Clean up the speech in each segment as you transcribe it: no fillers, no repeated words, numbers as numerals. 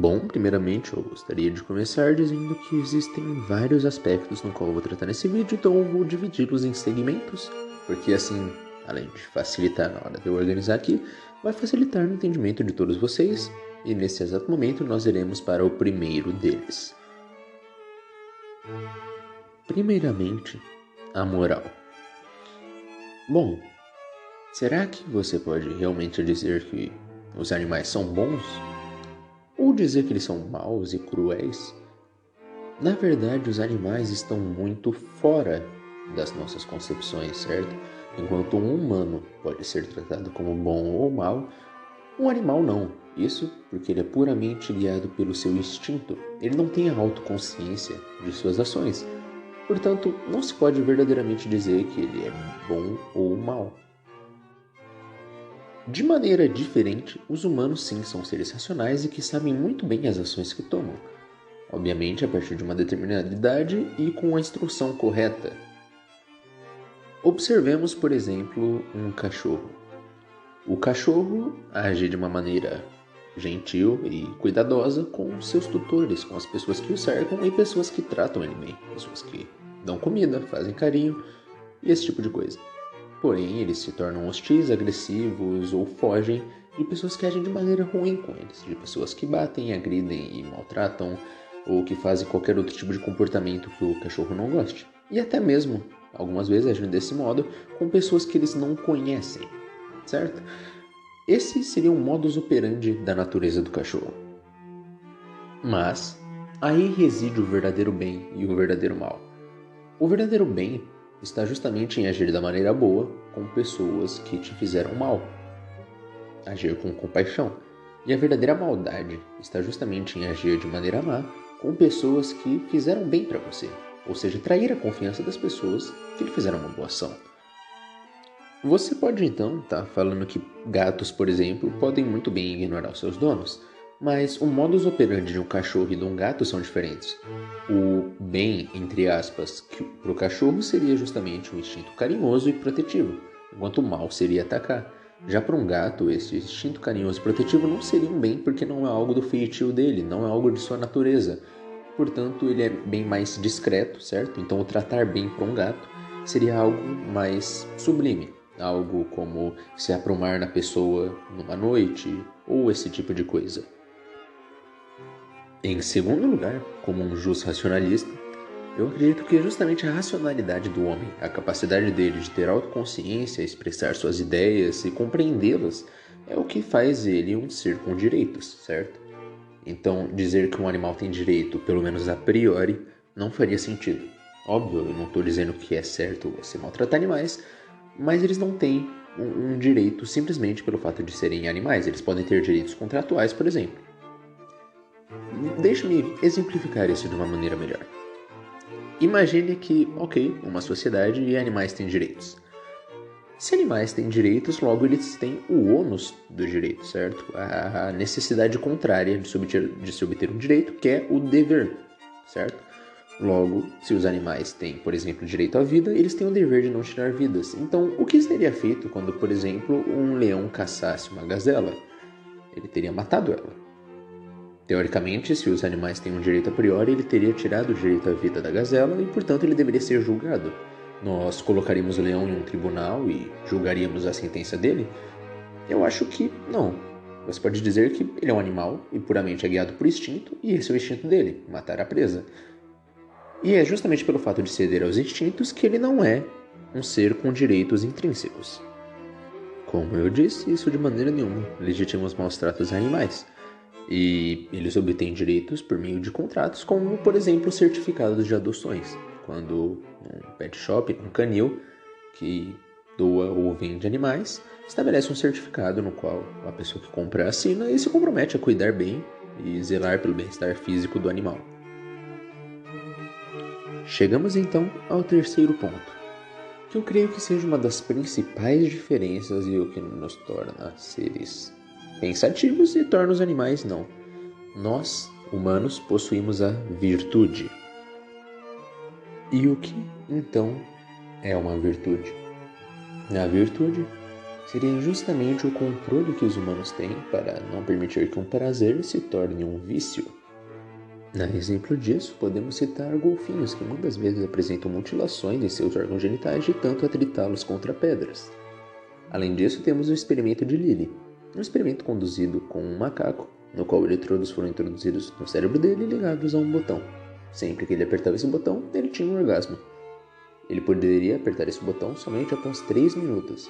Bom, primeiramente eu gostaria de começar dizendo que existem vários aspectos no qual eu vou tratar nesse vídeo, então eu vou dividi-los em segmentos, porque assim, além de facilitar na hora de eu organizar aqui, vai facilitar no entendimento de todos vocês, e nesse exato momento nós iremos para o primeiro deles. Primeiramente, a moral. Bom, será que você pode realmente dizer que os animais são bons? Ou dizer que eles são maus e cruéis? Na verdade, os animais estão muito fora das nossas concepções, certo? Enquanto um humano pode ser tratado como bom ou mau, um animal não. Isso porque ele é puramente guiado pelo seu instinto. Ele não tem a autoconsciência de suas ações. Portanto, não se pode verdadeiramente dizer que ele é bom ou mau. De maneira diferente, os humanos sim são seres racionais e que sabem muito bem as ações que tomam. Obviamente a partir de uma determinada idade e com a instrução correta. Observemos, por exemplo, um cachorro. O cachorro age de uma maneira gentil e cuidadosa com seus tutores, com as pessoas que o cercam e pessoas que tratam ele bem, pessoas que dão comida, fazem carinho e esse tipo de coisa. Porém, eles se tornam hostis, agressivos ou fogem de pessoas que agem de maneira ruim com eles, de pessoas que batem, agridem e maltratam, ou que fazem qualquer outro tipo de comportamento que o cachorro não goste. E até mesmo, algumas vezes, agem desse modo com pessoas que eles não conhecem, certo? Esse seria um modus operandi da natureza do cachorro. Mas, aí reside o verdadeiro bem e o verdadeiro mal. O verdadeiro bem está justamente em agir da maneira boa com pessoas que te fizeram mal. Agir com compaixão. E a verdadeira maldade está justamente em agir de maneira má com pessoas que fizeram bem para você. Ou seja, trair a confiança das pessoas que lhe fizeram uma boa ação. Você pode então estar falando que gatos, por exemplo, podem muito bem ignorar os seus donos. Mas o modus operandi de um cachorro e de um gato são diferentes. O bem, entre aspas, para o cachorro seria justamente um instinto carinhoso e protetivo, enquanto o mal seria atacar. Já para um gato, esse instinto carinhoso e protetivo não seria um bem porque não é algo do feitio dele, não é algo de sua natureza. Portanto, ele é bem mais discreto, certo? Então, o tratar bem para um gato seria algo mais sublime. Algo como se aprumar na pessoa numa noite, ou esse tipo de coisa. Em segundo lugar, como um justo racionalista, eu acredito que justamente a racionalidade do homem, a capacidade dele de ter autoconsciência, expressar suas ideias e compreendê-las, é o que faz ele um ser com direitos, certo? Então, dizer que um animal tem direito, pelo menos a priori, não faria sentido. Óbvio, eu não estou dizendo que é certo você maltratar animais, mas eles não têm um direito simplesmente pelo fato de serem animais. Eles podem ter direitos contratuais, por exemplo. Deixe-me exemplificar isso de uma maneira melhor. Imagine que, uma sociedade e animais têm direitos. Se animais têm direitos, logo eles têm o ônus do direito, certo? A necessidade contrária de se obter um direito, que é o dever, certo? Logo, se os animais têm, por exemplo, direito à vida, eles têm o dever de não tirar vidas. Então, o que seria feito quando, por exemplo, um leão caçasse uma gazela? Ele teria matado ela. Teoricamente, se os animais têm um direito a priori, ele teria tirado o direito à vida da gazela e, portanto, ele deveria ser julgado. Nós colocaríamos o leão em um tribunal e julgaríamos a sentença dele? Eu acho que não. Você pode dizer que ele é um animal e puramente é guiado por instinto, e esse é o instinto dele, matar a presa. E é justamente pelo fato de ceder aos instintos que ele não é um ser com direitos intrínsecos. Como eu disse, isso de maneira nenhuma legitima os maus tratos a animais. E eles obtêm direitos por meio de contratos, como, por exemplo, certificados de adoções. Quando um pet shop, um canil, que doa ou vende animais, estabelece um certificado no qual a pessoa que compra assina e se compromete a cuidar bem e zelar pelo bem-estar físico do animal. Chegamos então ao terceiro ponto, que eu creio que seja uma das principais diferenças e o que nos torna seres pensativos e torna os animais não. Nós, humanos, possuímos a virtude. E o que, então, é uma virtude? A virtude seria justamente o controle que os humanos têm para não permitir que um prazer se torne um vício. A exemplo disso, podemos citar golfinhos que muitas vezes apresentam mutilações em seus órgãos genitais de tanto atritá-los contra pedras. Além disso, temos o experimento de Lilly, um experimento conduzido com um macaco, no qual eletrodos foram introduzidos no cérebro dele e ligados a um botão. Sempre que ele apertava esse botão, ele tinha um orgasmo. Ele poderia apertar esse botão somente após 3 minutos.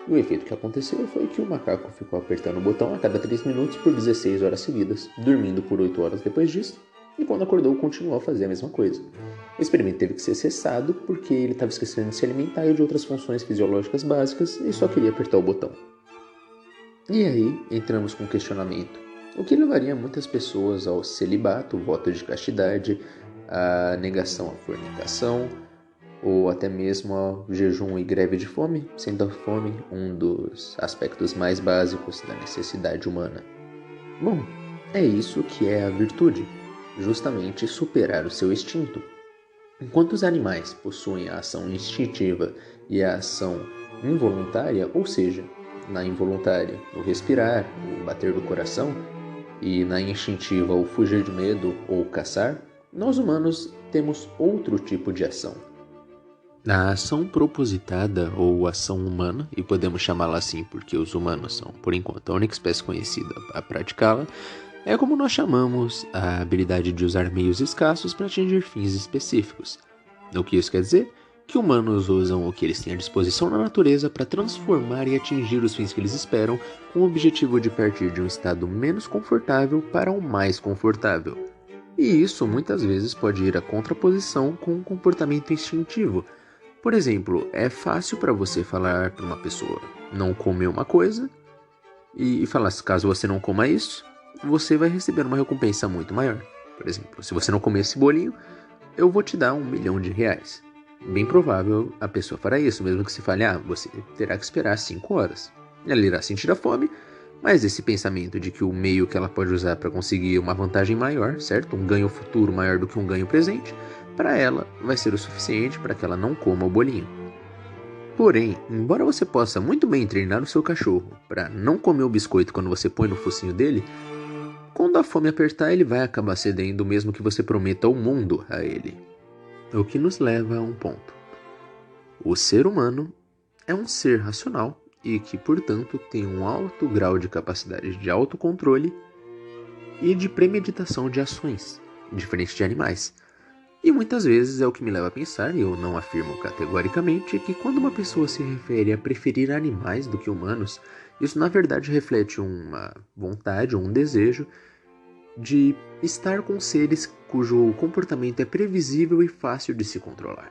E o efeito que aconteceu foi que o macaco ficou apertando o botão a cada 3 minutos por 16 horas seguidas, dormindo por 8 horas depois disso, e quando acordou continuou a fazer a mesma coisa. O experimento teve que ser cessado porque ele estava esquecendo de se alimentar e de outras funções fisiológicas básicas e só queria apertar o botão. E aí entramos com um questionamento. O que levaria muitas pessoas ao celibato, voto de castidade, à negação à fornicação, ou até mesmo ao jejum e greve de fome, sendo a fome um dos aspectos mais básicos da necessidade humana. Bom, é isso que é a virtude, justamente superar o seu instinto. Enquanto os animais possuem a ação instintiva e a ação involuntária, ou seja, na involuntária o respirar, o bater do coração, e na instintiva o fugir de medo ou caçar, nós humanos temos outro tipo de ação. A ação propositada ou ação humana, e podemos chamá-la assim porque os humanos são, por enquanto, a única espécie conhecida a praticá-la, é como nós chamamos a habilidade de usar meios escassos para atingir fins específicos. O que isso quer dizer? Que humanos usam o que eles têm à disposição na natureza para transformar e atingir os fins que eles esperam, com o objetivo de partir de um estado menos confortável para um mais confortável. E isso muitas vezes pode ir à contraposição com um comportamento instintivo. Por exemplo, é fácil para você falar para uma pessoa não comer uma coisa e falar, caso você não coma isso, você vai receber uma recompensa muito maior. Por exemplo, se você não comer esse bolinho, eu vou te dar R$1 milhão. Bem provável a pessoa fará isso, mesmo que se fale, você terá que esperar 5 horas. Ela irá sentir a fome, mas esse pensamento de que o meio que ela pode usar para conseguir uma vantagem maior, certo? Um ganho futuro maior do que um ganho presente, para ela vai ser o suficiente para que ela não coma o bolinho. Porém, embora você possa muito bem treinar o seu cachorro para não comer o biscoito quando você põe no focinho dele, quando a fome apertar ele vai acabar cedendo mesmo que você prometa o mundo a ele. O que nos leva a um ponto. O ser humano é um ser racional e que, portanto, tem um alto grau de capacidade de autocontrole e de premeditação de ações, diferente de animais. E muitas vezes é o que me leva a pensar, e eu não afirmo categoricamente, que quando uma pessoa se refere a preferir animais do que humanos, isso na verdade reflete uma vontade ou um desejo de estar com seres cujo comportamento é previsível e fácil de se controlar.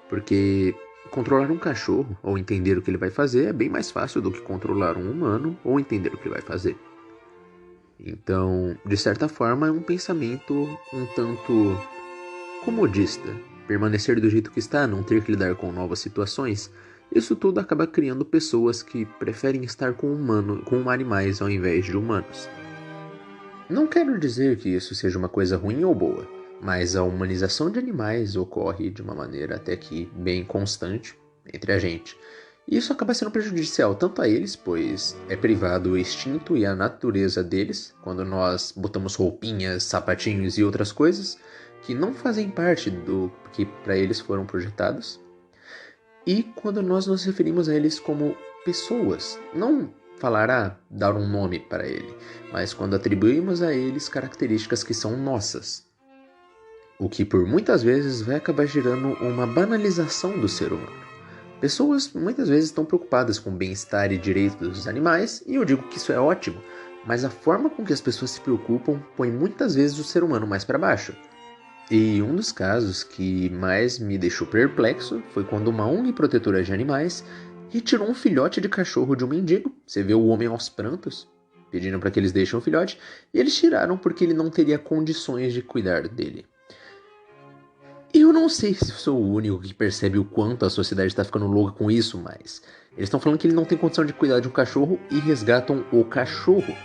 Porque controlar um cachorro ou entender o que ele vai fazer é bem mais fácil do que controlar um humano ou entender o que ele vai fazer. Então, de certa forma, é um pensamento um tanto comodista. Permanecer do jeito que está, não ter que lidar com novas situações, isso tudo acaba criando pessoas que preferem estar com animais ao invés de humanos. Não quero dizer que isso seja uma coisa ruim ou boa, mas a humanização de animais ocorre de uma maneira até que bem constante entre a gente. E isso acaba sendo prejudicial tanto a eles, pois é privado o instinto e a natureza deles, quando nós botamos roupinhas, sapatinhos e outras coisas que não fazem parte do que para eles foram projetados. E quando nós nos referimos a eles como pessoas, não falar dar um nome para ele, mas quando atribuímos a eles características que são nossas. O que por muitas vezes vai acabar gerando uma banalização do ser humano. Pessoas muitas vezes estão preocupadas com o bem-estar e direitos dos animais, e eu digo que isso é ótimo, mas a forma com que as pessoas se preocupam põe muitas vezes o ser humano mais para baixo. E um dos casos que mais me deixou perplexo foi quando uma ONG protetora de animais retirou um filhote de cachorro de um mendigo. Você vê o homem aos prantos, pedindo para que eles deixem o filhote, e eles tiraram porque ele não teria condições de cuidar dele. Eu não sei se sou o único que percebe o quanto a sociedade está ficando louca com isso, mas eles estão falando que ele não tem condição de cuidar de um cachorro e resgatam o cachorro.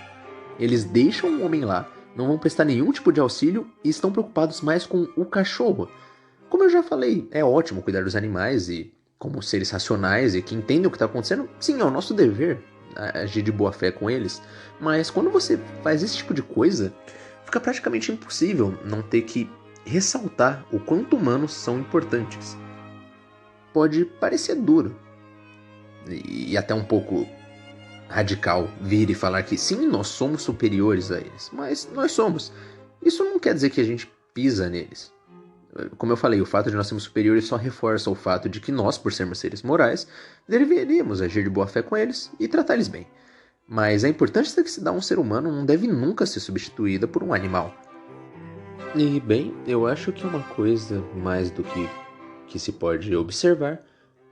Eles deixam o homem lá, não vão prestar nenhum tipo de auxílio e estão preocupados mais com o cachorro. Como eu já falei, é ótimo cuidar dos animais e como seres racionais e que entendem o que está acontecendo, sim, é o nosso dever agir de boa fé com eles. Mas quando você faz esse tipo de coisa, fica praticamente impossível não ter que ressaltar o quanto humanos são importantes. Pode parecer duro e até um pouco radical vir e falar que sim, nós somos superiores a eles, mas nós somos. Isso não quer dizer que a gente pisa neles. Como eu falei, o fato de nós sermos superiores só reforça o fato de que nós, por sermos seres morais, deveríamos agir de boa fé com eles e tratar eles bem. Mas a importância que se dá a um ser humano não deve nunca ser substituída por um animal. E bem, eu acho que uma coisa mais do que se pode observar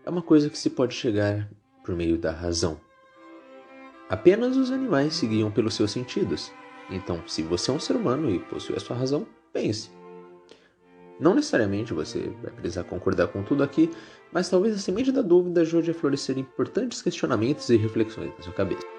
é uma coisa que se pode chegar por meio da razão. Apenas os animais se guiam pelos seus sentidos. Então, se você é um ser humano e possui a sua razão, pense. Não necessariamente você vai precisar concordar com tudo aqui, mas talvez a semente da dúvida ajude a florescer importantes questionamentos e reflexões na sua cabeça.